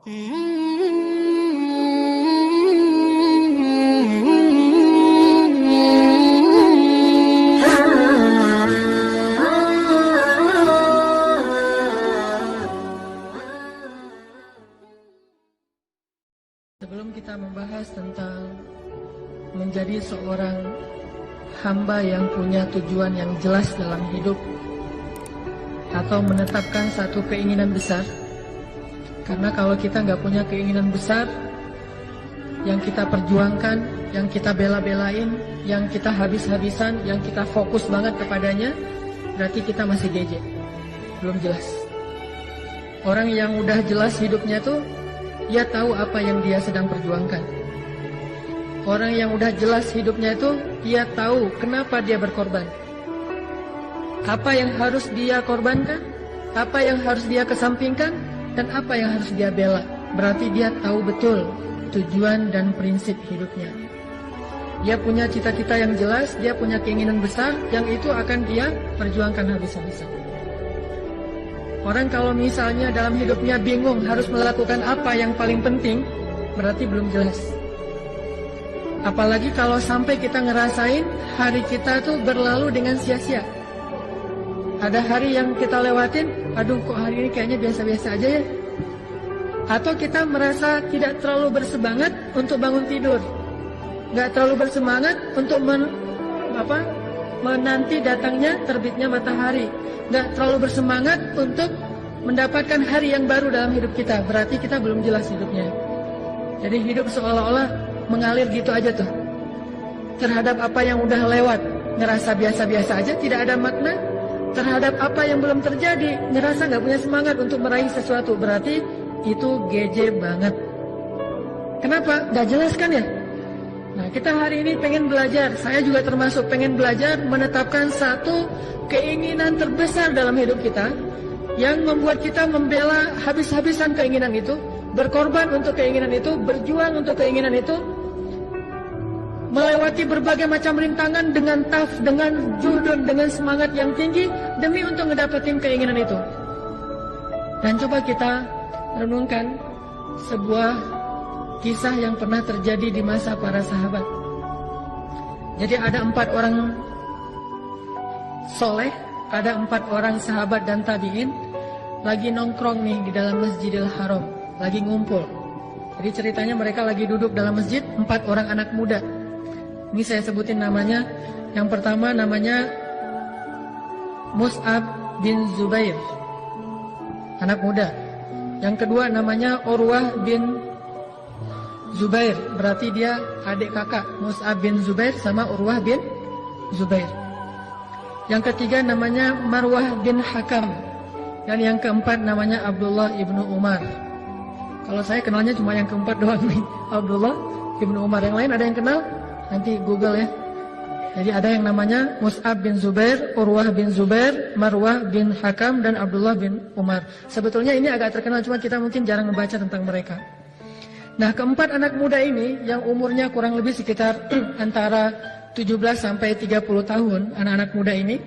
Sebelum kita membahas tentang menjadi seorang hamba yang punya tujuan yang jelas dalam hidup atau menetapkan satu keinginan besar, karena kalau kita nggak punya keinginan besar yang kita perjuangkan, yang kita bela-belain, yang kita habis-habisan, yang kita fokus banget kepadanya, berarti kita masih geje, belum jelas. Orang yang udah jelas hidupnya tuh, dia tahu apa yang dia sedang perjuangkan. Orang yang udah jelas hidupnya itu, dia tahu kenapa dia berkorban. Apa yang harus dia korbankan, apa yang harus dia kesampingkan, dan apa yang harus dia bela. Berarti dia tahu betul tujuan dan prinsip hidupnya. Dia punya cita-cita yang jelas, dia punya keinginan besar, yang itu akan dia perjuangkan habis-habisan. Orang kalau misalnya dalam hidupnya bingung harus melakukan apa yang paling penting, berarti belum jelas. Apalagi kalau sampai kita ngerasain hari kita tuh berlalu dengan sia-sia. Ada hari yang kita lewatin, aduh kok hari ini kayaknya biasa-biasa aja ya. Atau kita merasa tidak terlalu bersemangat untuk bangun tidur, gak terlalu bersemangat untuk menanti datangnya terbitnya matahari, gak terlalu bersemangat untuk mendapatkan hari yang baru dalam hidup kita. Berarti kita belum jelas hidupnya. Jadi hidup seolah-olah mengalir gitu aja tuh. Terhadap apa yang udah lewat, ngerasa biasa-biasa aja, tidak ada makna. Terhadap apa yang belum terjadi, ngerasa gak punya semangat untuk meraih sesuatu. Berarti itu geje banget. Kenapa? Gak jelas kan ya? Nah, kita hari ini pengen belajar, saya juga termasuk pengen belajar menetapkan satu keinginan terbesar dalam hidup kita, yang membuat kita membela habis-habisan keinginan itu, berkorban untuk keinginan itu, berjuang untuk keinginan itu, melewati berbagai macam rintangan dengan dengan juhud, dengan semangat yang tinggi, demi untuk ngedapetin keinginan itu. Dan coba kita renungkan sebuah kisah yang pernah terjadi di masa para sahabat. Jadi ada 4 orang soleh, ada 4 orang sahabat dan tabi'in lagi nongkrong nih di dalam Masjidil Haram, lagi ngumpul. Jadi ceritanya mereka lagi duduk dalam masjid, 4 orang anak muda. Ini saya sebutin namanya. Yang pertama namanya Mus'ab bin Zubair, anak muda. Yang kedua namanya Urwah bin Zubair, berarti dia adik kakak Mus'ab bin Zubair sama Urwah bin Zubair. Yang ketiga namanya Marwah bin Hakam. Dan yang keempat namanya Abdullah ibnu Umar. Kalau saya kenalnya cuma yang keempat doang nih, Abdullah ibnu Umar. Yang lain ada yang kenal? Nanti Google ya. Jadi ada yang namanya Mus'ab bin Zubair, Urwah bin Zubair, Marwah bin Hakam, dan Abdullah bin Umar. Sebetulnya ini agak terkenal, cuma kita mungkin jarang membaca tentang mereka. Nah, keempat anak muda ini yang umurnya kurang lebih sekitar antara 17 sampai 30 tahun, anak-anak muda ini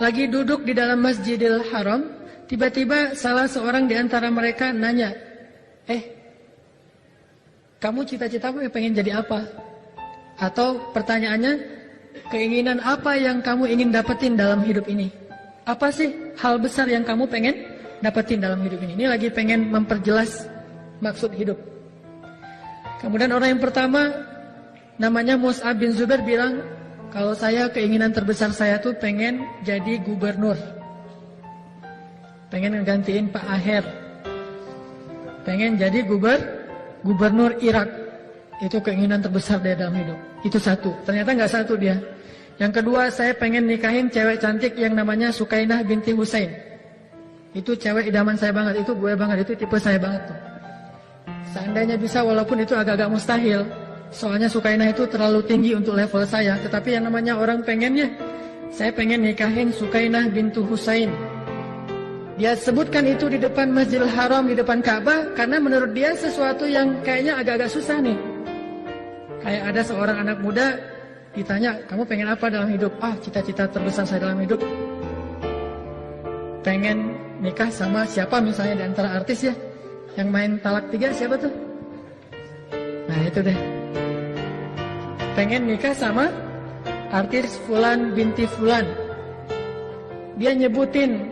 lagi duduk di dalam Masjidil Haram. Tiba-tiba salah seorang di antara mereka nanya, kamu cita-citamu pengen jadi apa? Atau pertanyaannya, keinginan apa yang kamu ingin dapetin dalam hidup ini? Apa sih hal besar yang kamu pengen dapetin dalam hidup ini? Ini lagi pengen memperjelas maksud hidup. Kemudian orang yang pertama namanya Mus'ab bin Zubair bilang, kalau saya keinginan terbesar saya tuh pengen jadi gubernur, pengen ngegantiin Pak Aher, pengen jadi gubernur Irak. Itu keinginan terbesar dia dalam hidup. Itu satu. Ternyata nggak satu dia. Yang kedua, saya pengen nikahin cewek cantik yang namanya Sukainah binti Husain. Itu cewek idaman saya banget, itu gue banget, itu tipe saya banget tuh. Seandainya bisa, walaupun itu agak-agak mustahil, soalnya Sukainah itu terlalu tinggi untuk level saya. Tetapi yang namanya orang pengennya, saya pengen nikahin Sukainah bintu Husain. Dia sebutkan itu di depan Masjidil Haram, di depan Ka'bah, karena menurut dia sesuatu yang kayaknya agak-agak susah nih. Kayak ada seorang anak muda ditanya, kamu pengen apa dalam hidup? Cita-cita terbesar saya dalam hidup pengen nikah sama siapa misalnya di antara artis ya. Yang main talak 3 siapa tuh? Nah itu deh. Pengen nikah sama artis Fulan binti Fulan. Dia nyebutin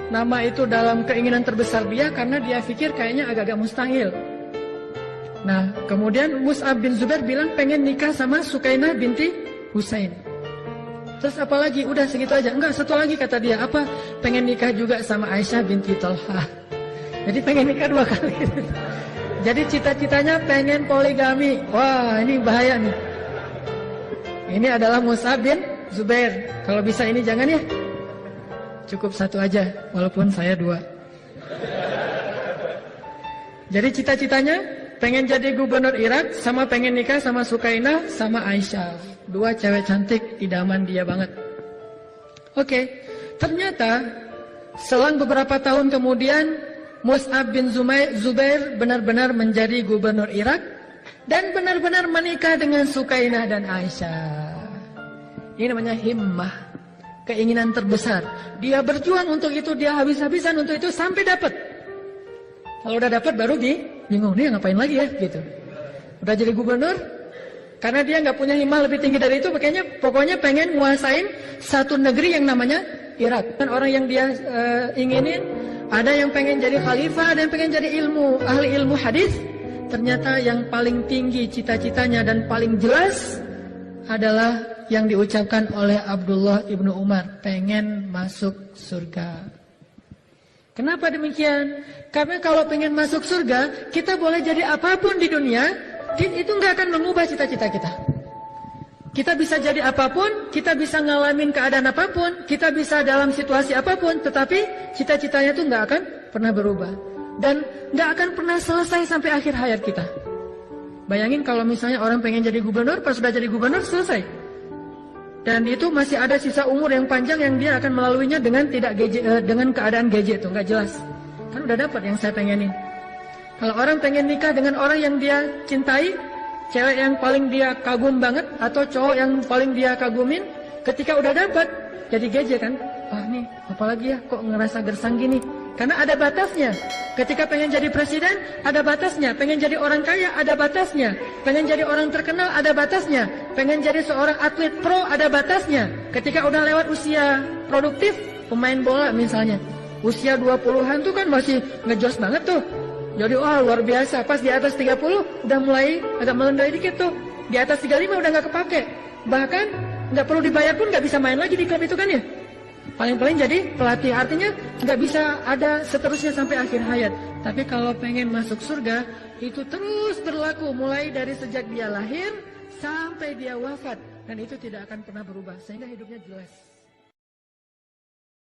nama itu dalam keinginan terbesar dia karena dia pikir kayaknya agak-agak mustahil. Nah, kemudian Mus'ab bin Zubair bilang pengen nikah sama Sukainah binti Husain. Terus apa lagi? Udah segitu aja. Enggak, satu lagi kata dia. Apa? Pengen nikah juga sama Aisyah binti Talha. Jadi pengen nikah 2 kali. Jadi cita-citanya pengen poligami. Wah, ini bahaya nih. Ini adalah Mus'ab bin Zubair. Kalau bisa ini jangan ya. Cukup 1 aja, walaupun saya 2. Jadi cita-citanya pengen jadi gubernur Irak, sama pengen nikah sama Sukainah, sama Aisyah. 2 cewek cantik, idaman dia banget. Oke, ternyata selang beberapa tahun kemudian, Mus'ab bin Zubair benar-benar menjadi gubernur Irak, dan benar-benar menikah dengan Sukainah dan Aisyah. Ini namanya himmah, keinginan terbesar. Dia berjuang untuk itu, dia habis-habisan untuk itu sampai dapat. Kalau udah dapat baru bingung, nih ngapain lagi ya gitu. Udah jadi gubernur, karena dia nggak punya himmah lebih tinggi dari itu, makanya pokoknya pengen nguasain satu negeri yang namanya Irak. Dan orang yang dia inginin, ada yang pengen jadi khalifah, ada yang pengen jadi ahli ilmu hadis. Ternyata yang paling tinggi cita-citanya dan paling jelas adalah yang diucapkan oleh Abdullah ibnu Umar, pengen masuk surga. Kenapa demikian? Karena kalau pengen masuk surga, kita boleh jadi apapun di dunia, itu nggak akan mengubah cita-cita kita. Kita bisa jadi apapun, kita bisa ngalamin keadaan apapun, kita bisa dalam situasi apapun, tetapi cita-citanya itu nggak akan pernah berubah. Dan nggak akan pernah selesai sampai akhir hayat kita. Bayangin kalau misalnya orang pengen jadi gubernur, pas sudah jadi gubernur selesai. Dan itu masih ada sisa umur yang panjang yang dia akan melaluinya dengan dengan keadaan gadget itu nggak jelas. Kan udah dapat yang saya pengenin. Kalau orang pengen nikah dengan orang yang dia cintai, cewek yang paling dia kagum banget atau cowok yang paling dia kagumin, ketika udah dapat jadi gadget kan, wah nih apalagi ya kok ngerasa gersang gini. Karena ada batasnya. Ketika pengen jadi presiden, ada batasnya. Pengen jadi orang kaya, ada batasnya. Pengen jadi orang terkenal, ada batasnya. Pengen jadi seorang atlet pro, ada batasnya. Ketika udah lewat usia produktif, pemain bola misalnya, usia 20-an tuh kan masih ngejos banget tuh. Jadi wah luar biasa. Pas di atas 30, udah mulai agak melendai dikit tuh. Di atas 35 udah gak kepake. Bahkan gak perlu dibayar pun gak bisa main lagi di klub itu kan ya. Paling-paling jadi pelatih, artinya nggak bisa ada seterusnya sampai akhir hayat. Tapi kalau pengen masuk surga, itu terus berlaku mulai dari sejak dia lahir sampai dia wafat. Dan itu tidak akan pernah berubah, sehingga hidupnya jelas.